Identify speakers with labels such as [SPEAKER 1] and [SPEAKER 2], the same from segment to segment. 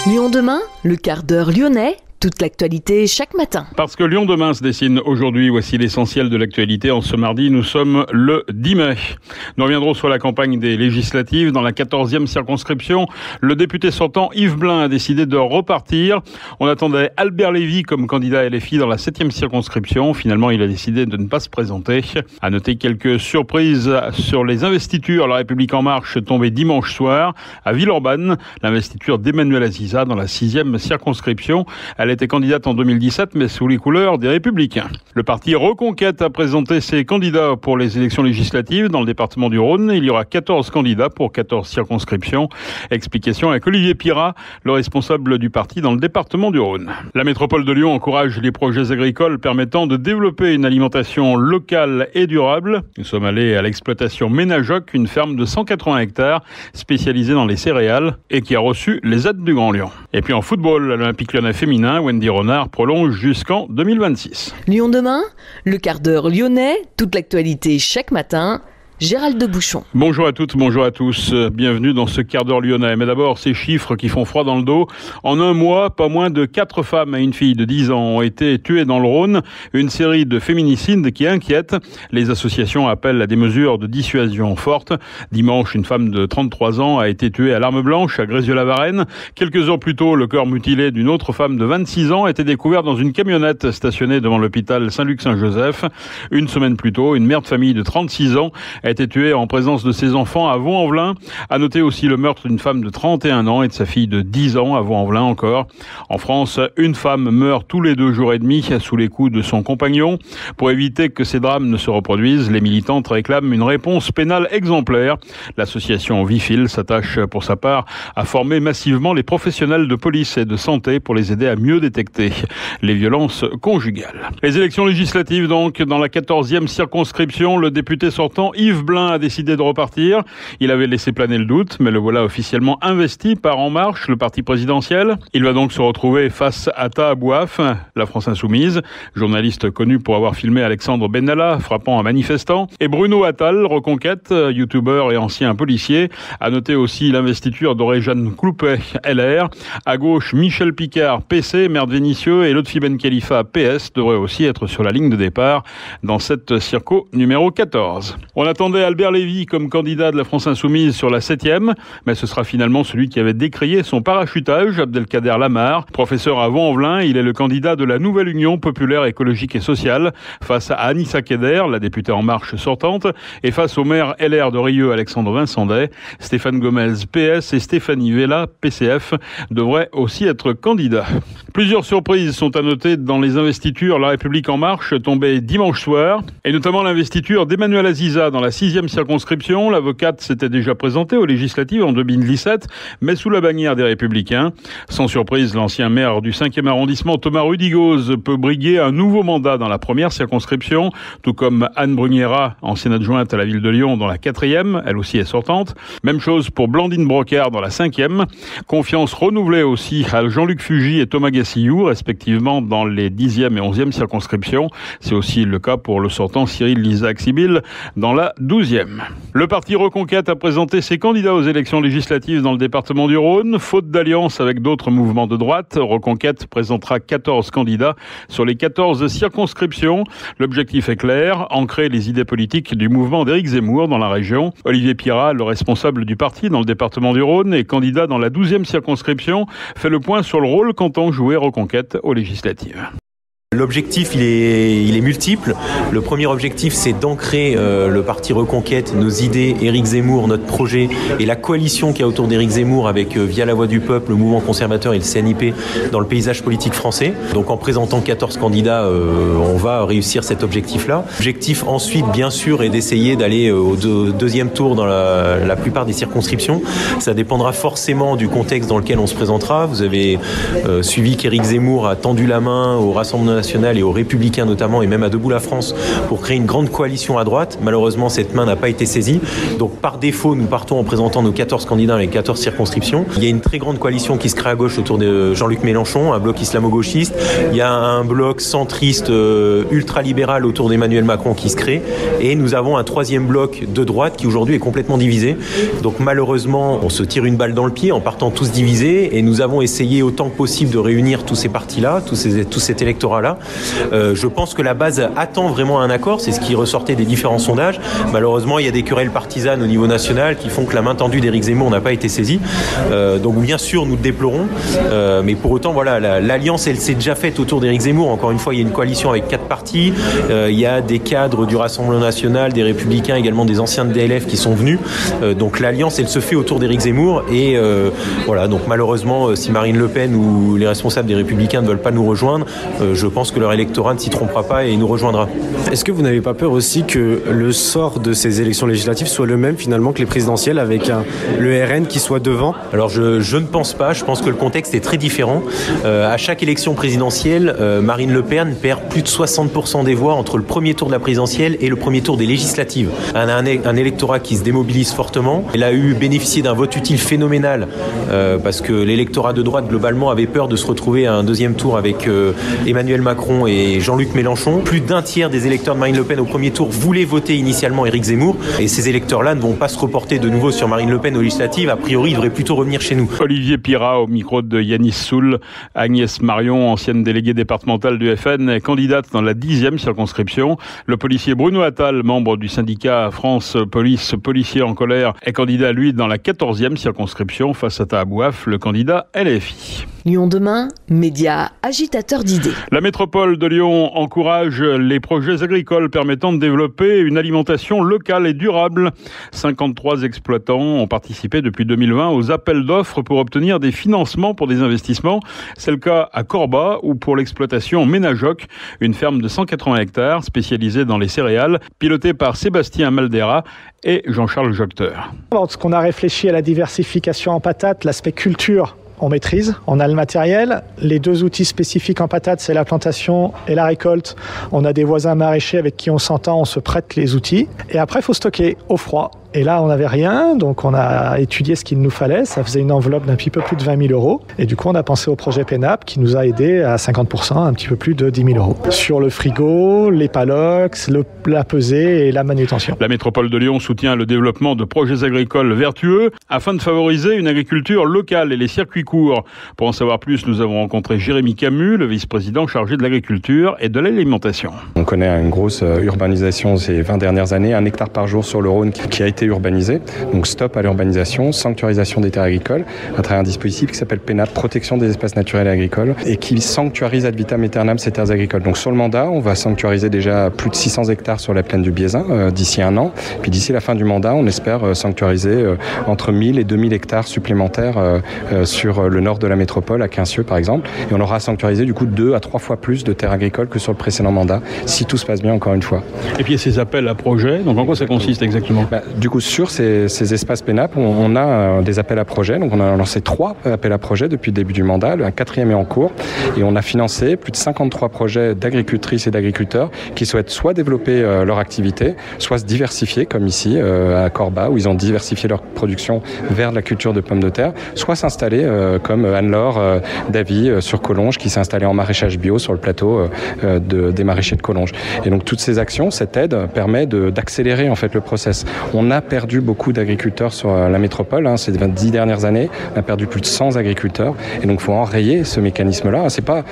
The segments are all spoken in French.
[SPEAKER 1] Lyon demain, le quart d'heure lyonnais, toute l'actualité chaque matin.
[SPEAKER 2] Parce que Lyon demain se dessine aujourd'hui, voici l'essentiel de l'actualité. En ce mardi, nous sommes le 10 mai. Nous reviendrons sur la campagne des législatives. Dans la 14e circonscription, le député sortant Yves Blein a décidé de repartir. On attendait Albert Lévy comme candidat LFI dans la 7e circonscription. Finalement, il a décidé de ne pas se présenter. À noter quelques surprises sur les investitures. La République En Marche tombée dimanche soir à Villeurbanne. L'investiture d'Emmanuel Aziza dans la 6e circonscription. Elle était candidate en 2017, mais sous les couleurs des Républicains. Le parti Reconquête a présenté ses candidats pour les élections législatives dans le département du Rhône. Il y aura 14 candidats pour 14 circonscriptions. Explication avec Olivier Pirat, le responsable du parti dans le département du Rhône. La métropole de Lyon encourage les projets agricoles permettant de développer une alimentation locale et durable. Nous sommes allés à l'exploitation Ménajoc, une ferme de 180 hectares spécialisée dans les céréales et qui a reçu les aides du Grand Lyon. Et puis en football, l'Olympique Lyonnais féminin, Wendy Renard prolonge jusqu'en 2026.
[SPEAKER 1] Lyon demain, le quart d'heure lyonnais, toute l'actualité chaque matin. Gérald de Bouchon.
[SPEAKER 2] Bonjour à toutes, bonjour à tous. Bienvenue dans ce quart d'heure lyonnais. Mais d'abord, ces chiffres qui font froid dans le dos. En un mois, pas moins de 4 femmes et une fille de 10 ans ont été tuées dans le Rhône. Une série de féminicides qui inquiète. Les associations appellent à des mesures de dissuasion fortes. Dimanche, une femme de 33 ans a été tuée à l'arme blanche à Grézieux-la-Varenne. Quelques heures plus tôt, le corps mutilé d'une autre femme de 26 ans a été découvert dans une camionnette stationnée devant l'hôpital Saint-Luc-Saint-Joseph. Une semaine plus tôt, une mère de famille de 36 ans a été tuée en présence de ses enfants à Vaux-en-Velin. À noter aussi le meurtre d'une femme de 31 ans et de sa fille de 10 ans à Vaux-en-Velin encore. En France, une femme meurt tous les 2 jours et demi sous les coups de son compagnon. Pour éviter que ces drames ne se reproduisent, les militantes réclament une réponse pénale exemplaire. L'association Vifil s'attache pour sa part à former massivement les professionnels de police et de santé pour les aider à mieux détecter les violences conjugales. Les élections législatives donc, dans la 14e circonscription, le député sortant Yves Blein a décidé de repartir. Il avait laissé planer le doute, mais le voilà officiellement investi par En Marche, le parti présidentiel. Il va donc se retrouver face à Taha Bouaf, la France Insoumise, journaliste connu pour avoir filmé Alexandre Benalla, frappant un manifestant, et Bruno Attal, Reconquête, youtubeur et ancien policier. À noter aussi l'investiture d'Oréjane Cloupet, LR. À gauche, Michel Picard, PC, maire de Vénissieux, et Lotfi Ben Khalifa, PS, devrait aussi être sur la ligne de départ dans cette circo numéro 14. On attendait Albert Lévy comme candidat de la France Insoumise sur la 7e, mais ce sera finalement celui qui avait décrié son parachutage, Abdelkader Lamar. Professeur à Vaux-en-Velin, il est le candidat de la nouvelle Union populaire écologique et sociale face à Anissa Keder, la députée En Marche sortante, et face au maire LR de Rieux, Alexandre Vincendet. Stéphane Gomez, PS, et Stéphanie Vella, PCF, devraient aussi être candidats. Plusieurs surprises sont à noter dans les investitures La République En Marche tombée dimanche soir, et notamment l'investiture d'Emmanuel Aziza dans la 6e circonscription. L'avocate s'était déjà présentée aux législatives en 2017, mais sous la bannière des Républicains. Sans surprise, l'ancien maire du 5e arrondissement, Thomas Rudigoz, peut briguer un nouveau mandat dans la 1re circonscription, tout comme Anne Bruniera, ancienne adjointe à la ville de Lyon dans la 4e, elle aussi est sortante. Même chose pour Blandine Brocard dans la 5e. Confiance renouvelée aussi à Jean-Luc Fugy et Thomas Gassillou, respectivement dans les 10e et 11e circonscriptions. C'est aussi le cas pour le sortant Cyril Lizac-Sibyl dans la 12e. Le parti Reconquête a présenté ses candidats aux élections législatives dans le département du Rhône. Faute d'alliance avec d'autres mouvements de droite, Reconquête présentera 14 candidats sur les 14 circonscriptions. L'objectif est clair, ancrer les idées politiques du mouvement d'Éric Zemmour dans la région. Olivier Pirat, le responsable du parti dans le département du Rhône et candidat dans la 12e circonscription, fait le point sur le rôle qu'entend jouer Reconquête aux législatives.
[SPEAKER 3] L'objectif, il est multiple. Le premier objectif, c'est d'ancrer le parti Reconquête, nos idées, Éric Zemmour, notre projet et la coalition qu'il y a autour d'Éric Zemmour avec Via la Voix du Peuple, le mouvement conservateur et le CNIP dans le paysage politique français. Donc en présentant 14 candidats, on va réussir cet objectif-là. L'objectif ensuite, bien sûr, est d'essayer d'aller au deuxième tour dans la plupart des circonscriptions. Ça dépendra forcément du contexte dans lequel on se présentera. Vous avez suivi qu'Éric Zemmour a tendu la main au Rassemblement national et aux Républicains notamment, et même à Debout la France, pour créer une grande coalition à droite. Malheureusement, cette main n'a pas été saisie. Donc par défaut, nous partons en présentant nos 14 candidats dans les 14 circonscriptions. Il y a une très grande coalition qui se crée à gauche autour de Jean-Luc Mélenchon, un bloc islamo-gauchiste. Il y a un bloc centriste ultra-libéral autour d'Emmanuel Macron qui se crée. Et nous avons un troisième bloc de droite qui aujourd'hui est complètement divisé. Donc malheureusement, on se tire une balle dans le pied en partant tous divisés. Et nous avons essayé autant que possible de réunir tous ces partis-là, tout cet électorat-là. Je pense que la base attend vraiment un accord. C'est ce qui ressortait des différents sondages. Malheureusement, il y a des querelles partisanes au niveau national qui font que la main tendue d'Éric Zemmour n'a pas été saisie. Donc bien sûr, nous le déplorons. Mais pour autant, voilà, l'alliance, elle s'est déjà faite autour d'Éric Zemmour. Encore une fois, il y a une coalition avec 4 partis. Il y a des cadres du Rassemblement national, des Républicains, également des anciens de DLF qui sont venus. Donc l'alliance, elle se fait autour d'Éric Zemmour. Et voilà, donc malheureusement, si Marine Le Pen ou les responsables des Républicains ne veulent pas nous rejoindre, je pense que leur électorat ne s'y trompera pas et nous rejoindra.
[SPEAKER 4] Est-ce que vous n'avez pas peur aussi que le sort de ces élections législatives soit le même finalement que les présidentielles, avec le RN qui soit devant?
[SPEAKER 3] Alors je ne pense pas, je pense que le contexte est très différent. À chaque élection présidentielle, Marine Le Pen perd plus de 60% des voix entre le premier tour de la présidentielle et le premier tour des législatives. Elle a un électorat qui se démobilise fortement. Elle a bénéficié d'un vote utile phénoménal parce que l'électorat de droite globalement avait peur de se retrouver à un deuxième tour avec Emmanuel Macron et Jean-Luc Mélenchon. Plus d'un tiers des électeurs de Marine Le Pen au premier tour voulaient voter initialement Éric Zemmour, et ces électeurs-là ne vont pas se reporter de nouveau sur Marine Le Pen aux législatives. A priori, ils devraient plutôt revenir chez nous.
[SPEAKER 2] Olivier Pirat au micro de Yanis Soul. Agnès Marion, ancienne déléguée départementale du FN, est candidate dans la 10e circonscription. Le policier Bruno Attal, membre du syndicat France Police Policiers en colère, est candidat, lui, dans la 14e circonscription face à Tahabouaf, le candidat LFI.
[SPEAKER 1] Lyon demain, média agitateur d'idées.
[SPEAKER 2] La métropole de Lyon encourage les projets agricoles permettant de développer une alimentation locale et durable. 53 exploitants ont participé depuis 2020 aux appels d'offres pour obtenir des financements pour des investissements. C'est le cas à Corba ou pour l'exploitation Ménajoc, une ferme de 180 hectares spécialisée dans les céréales, pilotée par Sébastien Maldera et Jean-Charles Jocteur.
[SPEAKER 5] Lorsqu'on a réfléchi à la diversification en patates, l'aspect culture, on maîtrise, on a le matériel. Les 2 outils spécifiques en patates, c'est la plantation et la récolte. On a des voisins maraîchers avec qui on s'entend, on se prête les outils. Et après, il faut stocker au froid. Et là, on n'avait rien, donc on a étudié ce qu'il nous fallait. Ça faisait une enveloppe d'un petit peu plus de 20 000 €. Et du coup, on a pensé au projet PENAP qui nous a aidé à 50%, un petit peu plus de 10 000 €. Sur le frigo, les palox, la pesée et la manutention.
[SPEAKER 2] La métropole de Lyon soutient le développement de projets agricoles vertueux afin de favoriser une agriculture locale et les circuits courts. Pour en savoir plus, nous avons rencontré Jérémy Camus, le vice-président chargé de l'agriculture et de l'alimentation.
[SPEAKER 6] On connaît une grosse urbanisation ces 20 dernières années, 1 hectare par jour sur le Rhône qui a été urbanisé. Donc stop à l'urbanisation, sanctuarisation des terres agricoles à travers un dispositif qui s'appelle PENAP, protection des espaces naturels et agricoles, et qui sanctuarise ad vitam aeternam ces terres agricoles. Donc sur le mandat, on va sanctuariser déjà plus de 600 hectares sur la plaine du Biézin d'ici 1 an. Puis d'ici la fin du mandat, on espère sanctuariser entre 1000 et 2000 hectares supplémentaires sur le nord de la métropole, à Quincieux par exemple. Et on aura sanctuarisé du coup 2 à 3 fois plus de terres agricoles que sur le précédent mandat, si tout se passe bien encore une fois.
[SPEAKER 2] Et puis ces appels à projets, donc en quoi ça consiste exactement ?
[SPEAKER 6] Du coup, sur ces espaces PENAP, on a des appels à projets. Donc on a lancé 3 appels à projets depuis le début du mandat. Un 4e est en cours. Et on a financé plus de 53 projets d'agricultrices et d'agriculteurs qui souhaitent soit développer leur activité, soit se diversifier, comme ici à Corba, où ils ont diversifié leur production vers de la culture de pommes de terre, soit s'installer comme Anne-Laure Davy sur Collonges, qui s'est installée en maraîchage bio sur le plateau des maraîchers de Collonges. Et donc toutes ces actions, cette aide permet d'accélérer en fait le process. On a perdu beaucoup d'agriculteurs sur la métropole. Ces 10 dernières années, on a perdu plus de 100 agriculteurs. Et donc, il faut enrayer ce mécanisme-là. C'est pas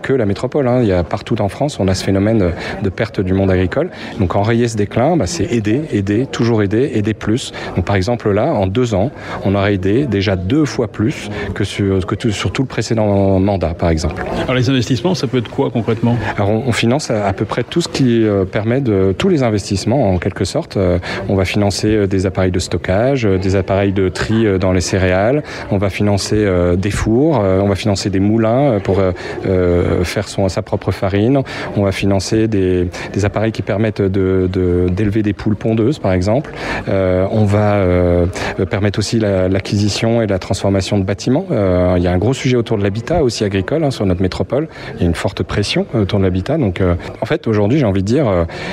[SPEAKER 6] que la métropole. Il y a partout en France, on a ce phénomène de perte du monde agricole. Donc, enrayer ce déclin, c'est aider, toujours aider plus. Donc, par exemple, là, en 2 ans, on aurait aidé déjà 2 fois plus que sur tout le précédent mandat, par exemple.
[SPEAKER 2] Alors, les investissements, ça peut être quoi concrètement ?
[SPEAKER 6] Alors, on finance à peu près tout ce qui permet tous les investissements, en quelque sorte. On va financer des appareils de stockage, des appareils de tri dans les céréales. On va financer des fours. On va financer des moulins pour faire sa propre farine. On va financer des appareils qui permettent d'élever des poules pondeuses, par exemple. On va permettre aussi l'acquisition et la transformation de bâtiments. Il y a un gros sujet autour de l'habitat aussi agricole sur notre métropole. Il y a une forte pression autour de l'habitat. Donc, en fait, aujourd'hui, j'ai envie de dire,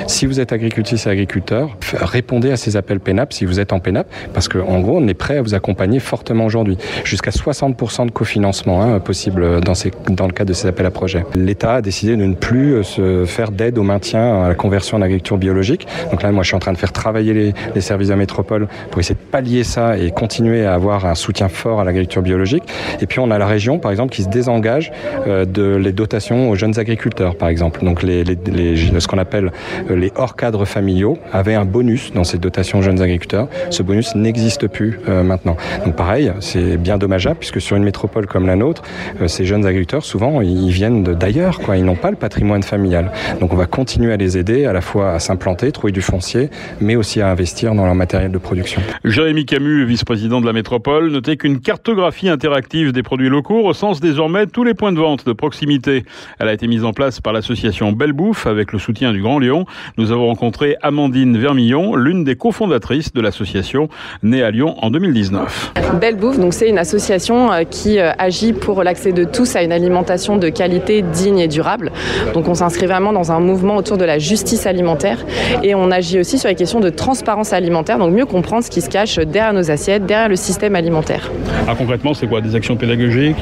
[SPEAKER 6] si vous êtes agricultrice et agriculteur, répondez à ces appels PENAP si vous êtes en PENAP, parce qu'en gros, on est prêt à vous accompagner fortement aujourd'hui. Jusqu'à 60% de cofinancement possible dans le cadre de ces appels à projets. L'État a décidé de ne plus se faire d'aide au maintien à la conversion en agriculture biologique. Donc là, moi, je suis en train de faire travailler les services de la métropole pour essayer de pallier ça et continuer à avoir un soutien fort à l'agriculture biologique. Et puis, on a la région, par exemple, qui se désengage les dotations aux jeunes agriculteurs, par exemple. Donc, ce qu'on appelle les hors cadres familiaux avaient un bonus dans ces dotations aux jeunes agriculteurs. Ce bonus n'existe plus maintenant. Donc, pareil, c'est bien dommageable puisque sur une métropole comme la nôtre, ces jeunes agriculteurs, souvent, ils viennent d'ailleurs, quoi. Ils n'ont pas le patrimoine familial. Donc, on va continuer à les aider à la fois à s'implanter, trouver du foncier, mais aussi à investir dans leur matériel de production.
[SPEAKER 2] Jérémy Camus, vice-président de la métropole, notait qu'une cartographie interactive des produits locaux recense désormais tous les points de vente de proximité. Elle a été mise en place par l'association Belle Bouffe avec le soutien du Grand Lyon. Nous avons rencontré Amandine Vermillon, l'une des cofondatrices de l'association, née à Lyon en 2019.
[SPEAKER 7] Belle Bouffe, donc c'est une association qui agit pour l'accès de tous à une alimentation de qualité, digne et durable. Donc on s'inscrit vraiment dans un mouvement autour de la justice alimentaire et on agit aussi sur les questions de transparence alimentaire, donc mieux comprendre ce qui se cache derrière nos assiettes, derrière le système alimentaire.
[SPEAKER 2] Ah, concrètement, c'est quoi? Des actions pédagogiques?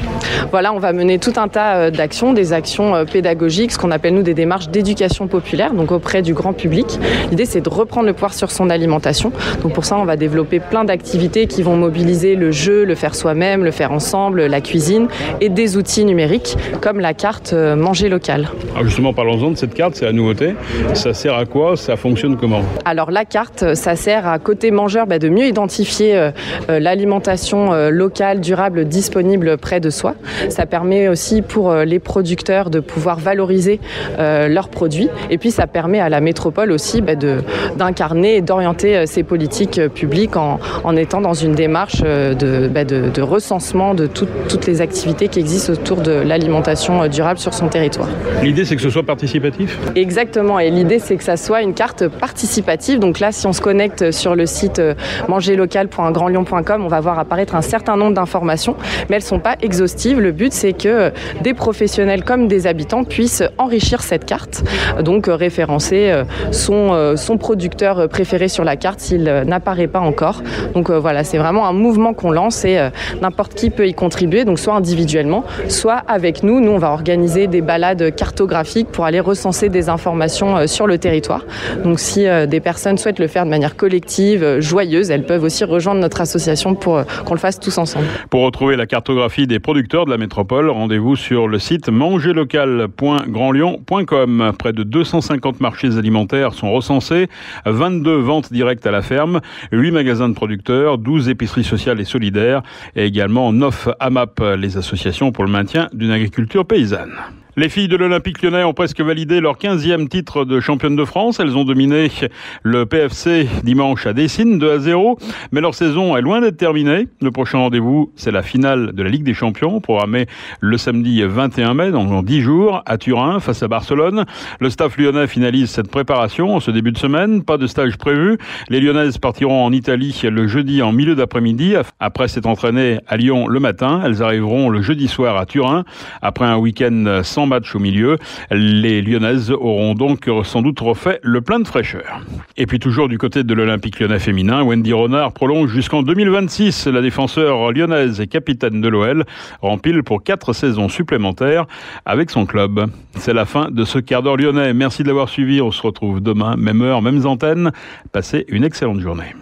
[SPEAKER 7] Voilà, on va mener tout un tas d'actions, des actions pédagogiques, ce qu'on appelle nous des démarches d'éducation populaire, donc auprès du grand public. L'idée, c'est de reprendre le pouvoir sur son alimentation. Donc pour ça, on va développer plein d'activités qui vont mobiliser le jeu, le faire soi-même, le faire ensemble, la cuisine et des outils numériques comme la carte Manger local.
[SPEAKER 2] Alors justement, parlons-en de cette carte, c'est la nouveauté. Ça sert à quoi? Ça fonctionne comment?
[SPEAKER 7] Alors la carte, ça sert à côté mangeur de mieux identifier l'alimentation locale, durable, disponible près de soi. Ça permet aussi pour les producteurs de pouvoir valoriser leurs produits. Et puis ça permet à la métropole aussi d'incarner et d'orienter ses politiques publiques en étant dans une démarche de recensement de toutes les activités qui existent autour de l'alimentation durable sur son territoire.
[SPEAKER 2] L'idée, c'est que ce soit participatif?
[SPEAKER 7] Exactement, et l'idée, c'est que ça soit une carte participative. Donc là, si on se connecte sur le site mangerlocal.grandlyon.com, on va voir apparaître un certain nombre d'informations, mais elles ne sont pas exhaustives. Le but, c'est que des professionnels comme des habitants puissent enrichir cette carte, donc référencer son producteur préféré sur la carte s'il n'apparaît pas encore. Donc voilà, c'est vraiment un mouvement qu'on lance et n'importe qui peut y contribuer, donc soit individuellement, soit avec nous. Nous, on va organiser des balades cartographiques pour aller recenser des informations sur le territoire. Donc si des personnes souhaitent le faire de manière collective, joyeuse, elles peuvent aussi rejoindre notre association pour qu'on le fasse tous ensemble.
[SPEAKER 2] Pour retrouver la cartographie des producteurs de la métropole, rendez-vous sur le site mangerlocal.grandlyon.com. Près de 250 marchés alimentaires sont recensés, 22 ventes directes à la ferme, 8 magasins de producteurs, 12 épiceries sociales et solidaires et également 9 AMAP, les associations pour le maintien d'une agriculture paysanne. Les filles de l'Olympique Lyonnais ont presque validé leur 15e titre de championne de France. Elles ont dominé le PFC dimanche à Dessines 2-0. Mais leur saison est loin d'être terminée. Le prochain rendez-vous, c'est la finale de la Ligue des Champions, programmée le samedi 21 mai, dans 10 jours, à Turin, face à Barcelone. Le staff lyonnais finalise cette préparation en ce début de semaine. Pas de stage prévu. Les Lyonnaises partiront en Italie le jeudi en milieu d'après-midi. Après s'être entraînées à Lyon le matin, elles arriveront le jeudi soir à Turin. Après un week-end sans match au milieu, les Lyonnaises auront donc sans doute refait le plein de fraîcheur. Et puis toujours du côté de l'Olympique Lyonnais féminin, Wendy Renard prolonge jusqu'en 2026. La défenseure lyonnaise et capitaine de l'OL rempile pour 4 saisons supplémentaires avec son club. C'est la fin de ce quart d'heure lyonnais. Merci de l'avoir suivi. On se retrouve demain, même heure, mêmes antennes. Passez une excellente journée.